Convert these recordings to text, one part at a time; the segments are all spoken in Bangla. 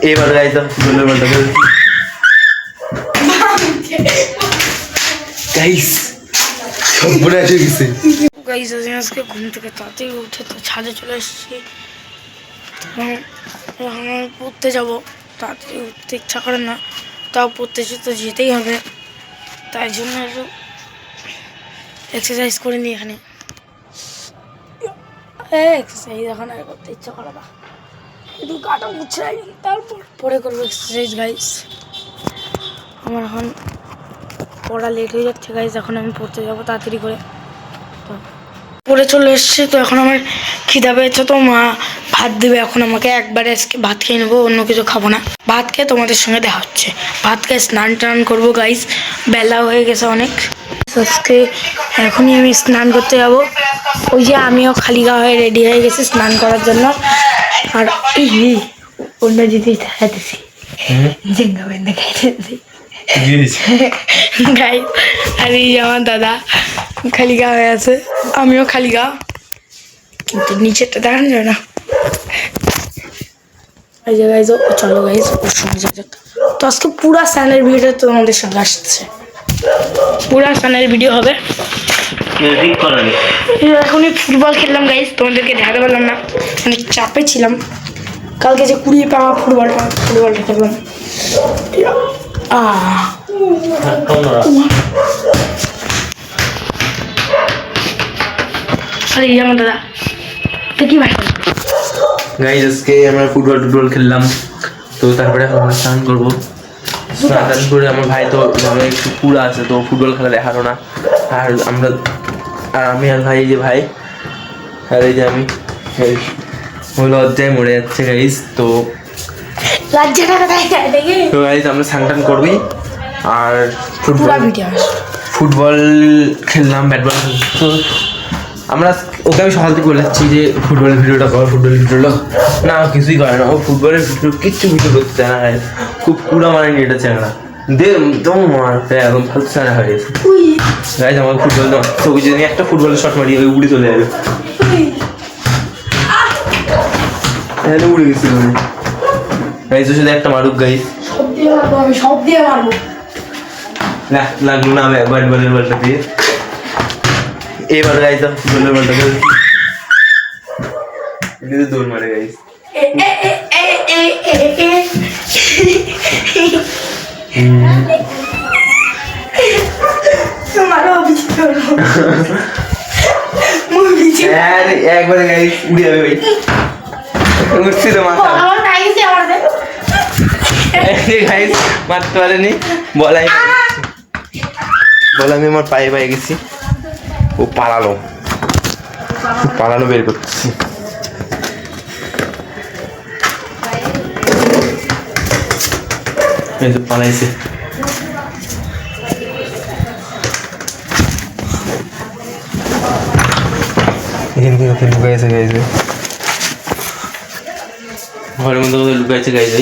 এবার গাইজ ফুটবলের বলটা খেলছি গাইজ সব মনে আছে গেছে গাইজ আজকে ঘুম থেকে তাড়াতাড়ি উঠে তো ছাদে চলে এসেছি। এখন পড়তে যাবো, তাড়াতাড়ি উঠতে ইচ্ছা করে না, তাও পড়তে তো যেতেই হবে। তাই জন্য একটু এক্সারসাইজ করে নিই এখানে। এক্সারসাইজ এখন আর করতে ইচ্ছা করে না, একটু গাটা মুছে রাখি, তারপর পরে করবো এক্সারসাইজ। গাইজ আমার এখন পড়া লেট হয়ে যাচ্ছে গাইজ, এখন আমি পড়তে যাবো তাড়াতাড়ি করে। তো পড়ে চলে এসছে, তো এখন আমার খিদা পেয়েছে, তো মা ভাত দেবে এখন আমাকে। একবারে আজকে ভাত খেয়ে নেবো, অন্য কিছু খাবো না। ভাত খেয়ে তোমাদের সঙ্গে দেখা হচ্ছে। ভাত খেয়ে স্নান টান করবো গাইজ, বেলা হয়ে গেছে অনেক। আজকে এখনই আমি স্নান করতে যাব। ওই যে আমিও খালি গা হয়ে রেডি হয়ে গেছি স্নান করার জন্য। আর অন্য জিনিস দেখাতেছি, জিঙ্গা বেন্দা খাইতেছি গাইজ। আর এই আমার দাদা খালি গা হয়ে আছে, আমিও খালি গা, কিন্তু নিচেরটা দেখানো যায় না। এই যে গাইজ, চলো গাইজ ওর সঙ্গে যা যাক। তো আজকে পুরা স্নানের ভিডিও তোমাদের সঙ্গে আসছে, পুরা স্নানের ভিডিও হবে। এখনই ফুটবল খেললাম গাইজ, তোমাদেরকে দেখাতে পারলাম না, মানে চাপে ছিলাম। কালকে যে 20 পাওয়া ফুটবলটা খেললাম। আমার দাদা তো কি ভাই গাইজ আজকে আমরা ফুটবল খেললাম, তো তারপরে আমরা স্নান করবো। স্নান করে আমার ভাই তো আমার একটু পুরা আছে, তো ফুটবল খেলা দেখালো না। আর আমি আর ভাই, এই যে ভাই আর এই যে আমি, লজ্জায় মরে যাচ্ছে গাইজ। তো গাইজ আমরা স্নান টান করবি, আর ফুটবল খেললাম, ব্যাট বল। তো আমরা ওকে আমি সকাল থেকে বলেছি যে ফুটবলের ভিডিওটা কর, না কিছুই করে না। ও ফুটবলের ভিডিও কিচ্ছু ভিডিও করতে চায় না, খুব পুরা মানে এটা চ্যাংড়া একদম ফালতু চ্যাংড়া হয়ে গেছে গাইজ। আমার ফুটবল তোকে যদি একটা ফুটবলের শট মারি ওই উড়ে চলে যাবে, উড়ে গেছে গাইজ। ওর সাথে একটা মারুক গাইজ, সব দিয়ে মারবো। লাগলো না আমি ব্যাট বলের বলটা দিয়ে। এবার গাইজ ফুটবলের বলটা খেলছি, দৌড় মারে গাইজ। একবারে গাইজ উড়ে যাবে ভাই, উঠছি তো মাথা গাইজ, মারতে পারেনি, বলাই আমি আমার পায়ে পায়ে গেছি। ও পালানো বের করতেছি। পালাইছে লুকাইছে গাইছে, ঘরের মধ্যে কোথাও লুকাইছে গাইছে,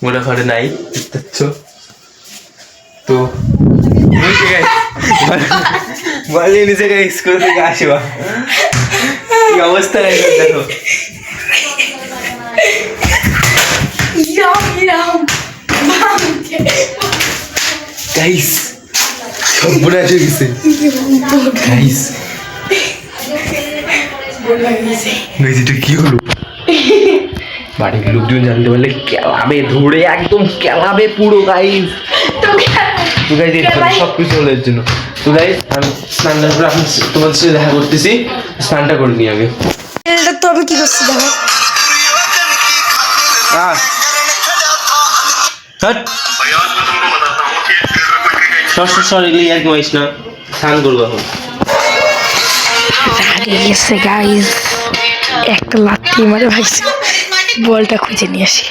ওটা ঘরে নাই। তো বলে নিচে স্কুল থেকে আসবা, কি অবস্থা গাইছে দেখো। গাইস সব মনে আছে গেছে গাইস। এটা কি হলো? বাড়ির লোকজন জানতে পারলে কেলাবে, ধরে একদম কেলাবে পুরো গাইস। তো গাইস সব কিছু হলো এর জন্য। তো গাইস আমি স্নানটা করে এখন তোমাদের সাথে দেখা করতেছি, স্নানটা করে নিই আগে। তো আমি কি করছি দেখো, সরি আর কি মাইস না, স্নান করবো এখন। গেছে গাইস, একটা লাথি মারে ভাইছে, বলটা খুঁজে নিয়ে আসি।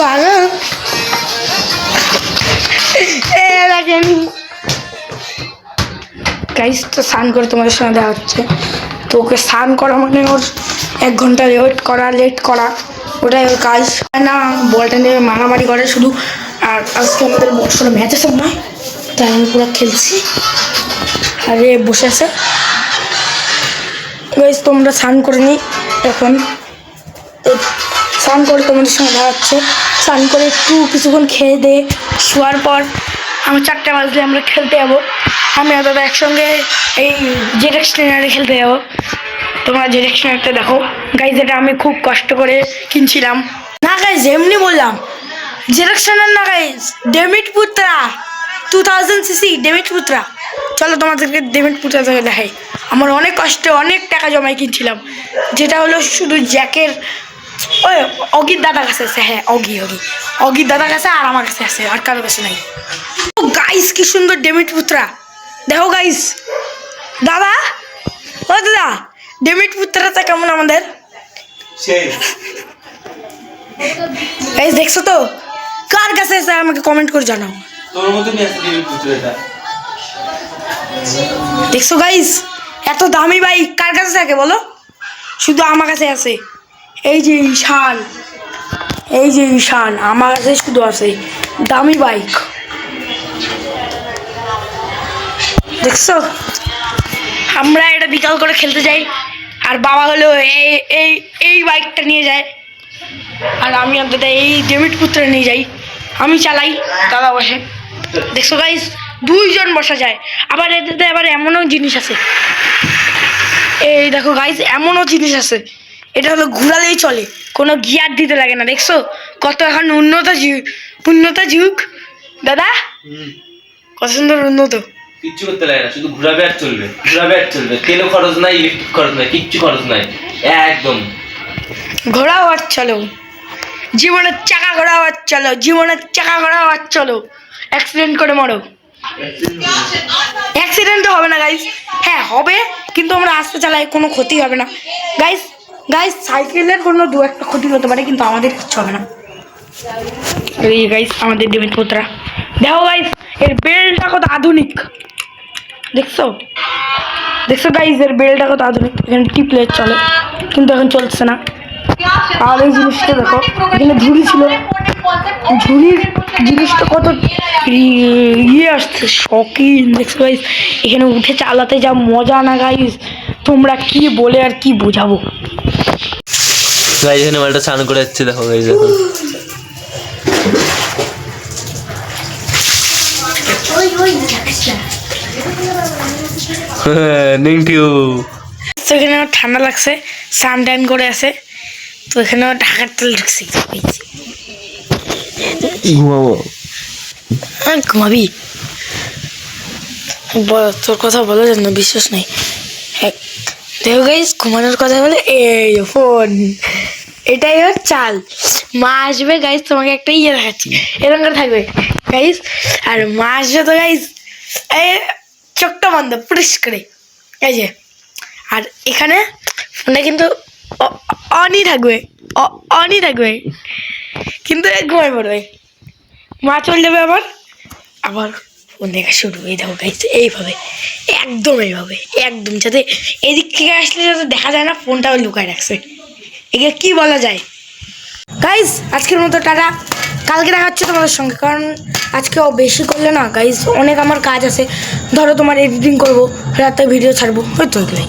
ভালো গাইস, তো স্নান করে তোমাদের সঙ্গে দেখা হচ্ছে। তো ওকে স্নান করা মানে ওর 1 ঘন্টা লেট করা ওটাই ওর কাজ না। বলটা নিয়ে মারামারি করে শুধু। আর আজকে আমাদের বড় ম্যাচ আছে না, তাই আমি পুরো খেলছি। আরে বসে আছে গাইস, তোমরা স্নান করে নি এখন। স্নান করে তোমাদের সঙ্গে দেখা হচ্ছে। স্নান করে একটু কিছুক্ষণ খেয়ে দিয়ে শোয়ার পর আমার 4টা বাজলে আমরা খেলতে যাবো। আমি আর দাদা একসঙ্গে এই জেডেক্স ট্রেনারে খেলতে যাবো। তোমরা জেডেক্স ট্রেনারটা দেখো গাইজ, এটা আমি খুব কষ্ট করে কিনছিলাম না গাইজ, এমনি বললাম। জেডেক্স ট্রেনার না গাইজ, ডেমিট পুত্রা 2000 সিসি ডেমিট পুত্রা। চলো তোমাদেরকে ডেমিট পুত্রা থেকে দেখাই। আমার অনেক কষ্টে অনেক টাকা জমাই কিনছিলাম, যেটা হলো শুধু জ্যাকের ওই অগির দাদার কাছে আছে। হ্যাঁ, অগির দাদার কাছে আর আমার কাছে আছে, আর কারোর কাছে নাই। ও গাইস, কি সুন্দর ডেমিট পুত্রা দেখো গাইস। দাদা, ও দাদা, ডেমিট পুত্রাটা কেমন আমাদের? গাইস দেখছো তো? কার কাছে আছে আমাকে কমেন্ট করে জানাও। তোর মতনই আছে ডেমিট পুত্রটা। দেখছো গাইস, এত দামি বাইক কার কাছে থাকে বলো? শুধু আমার কাছে আছে। এই যে ঈশান আমার কাছে শুধু আছে দামি বাইক। দেখছো, আমরা এটা বিকাল করে খেলতে যাই, আর বাবা হলো এই বাইকটা নিয়ে যায়, আর আমি আর দাদা এই ডেমিট পুত্র নিয়ে যাই। আমি চালাই, দাদা বসে। দেখছো গাইস, 2 জন বসা যায়। আবার এটাতে আবার এমনও জিনিস আছে, এই দেখো গাইস, এমনও জিনিস আছে। এটা হলো ঘোরালেই চলে, কোনো গিয়ার দিতে লাগে না। দেখছো কত এখন উন্নত যুগ দাদা, কত সুন্দর উন্নত। কিচ্ছু করতে লাগে না, শুধু ঘোরাবে আর চলবে। তেলও খরচ নাই, ইলেকট্রিক খরচ নাই, কিচ্ছু খরচ নাই, একদম ঘোরাও আর চলো। জীবনের চাকা ঘোরাও আর চলো। অ্যাক্সিডেন্ট করে মরো। অ্যাক্সিডেন্ট তো হবে না গাইস। হ্যাঁ হবে, কিন্তু আমরা আস্তে চালাই, কোনো ক্ষতি হবে না গাইস। সাইকেলের কোনো 2-1টা ক্ষতি হতে পারে, কিন্তু আমাদের কিচ্ছু হবে না। এই গাইস আমাদের ডেমিট পুত্রা দেখো গাইস, এর বেলটা কত আধুনিক। দেখছো গাইস, এর বেলটা কত আধুনিক। এখানে টিপলে চলে, কিন্তু এখন চলছে না। আর এই জিনিসটা দেখো, এখানে ঝুড়ি ছিল, ঝুড়ির জিনিসটা কত আসছে, শকিং। দেখছো গাইস, এখানে উঠে চালাতে যা মজা না গাইস, তোমরা কি বলে আর কি বোঝাবো। গাইস এখানে মালটা স্নান করে যাচ্ছে, দেখো গাইস এখন। তো এখানে আমার ঠান্ডা লাগছে, স্নান টান করে আছে। তো এখানে ঢাকার তেল ঢুকছে। ঘুমাবি? তোর কথা বলার জন্য বিশ্বাস নেই। দেখো গাইস, ঘুমানোর কথা বলে এই ফোন, এটাই ওর চাল। মা আসবে গাইস, তোমাকে একটা দেখাচ্ছি, এরকম করে থাকবে গাইস। আর মা আসবে তো গাইস, এই চোখটা বন্ধ পুরিস করে, এই যে। আর এখানে ফোনটা কিন্তু অনই থাকবে, কিন্তু ঘুমাই পড়বে। মা চলে যাবে, আবার ফোন দেখা শুরু। এই দেখো গাইস, এইভাবে একদম যাতে এদিক থেকে আসলে যাতে দেখা যায় না, ফোনটাও লুকায় রাখছে। একে কি বলা যায় গাইস? আজকের মতো টাটা, কালকে দেখা হচ্ছে তোমাদের সঙ্গে। কারণ আজকে বেশি করলে না গাইস, অনেক আমার কাজ আছে। ধরো তোমার এডিটিং করবো, রাতে ভিডিও ছাড়বো, হয়তো এগুলোই।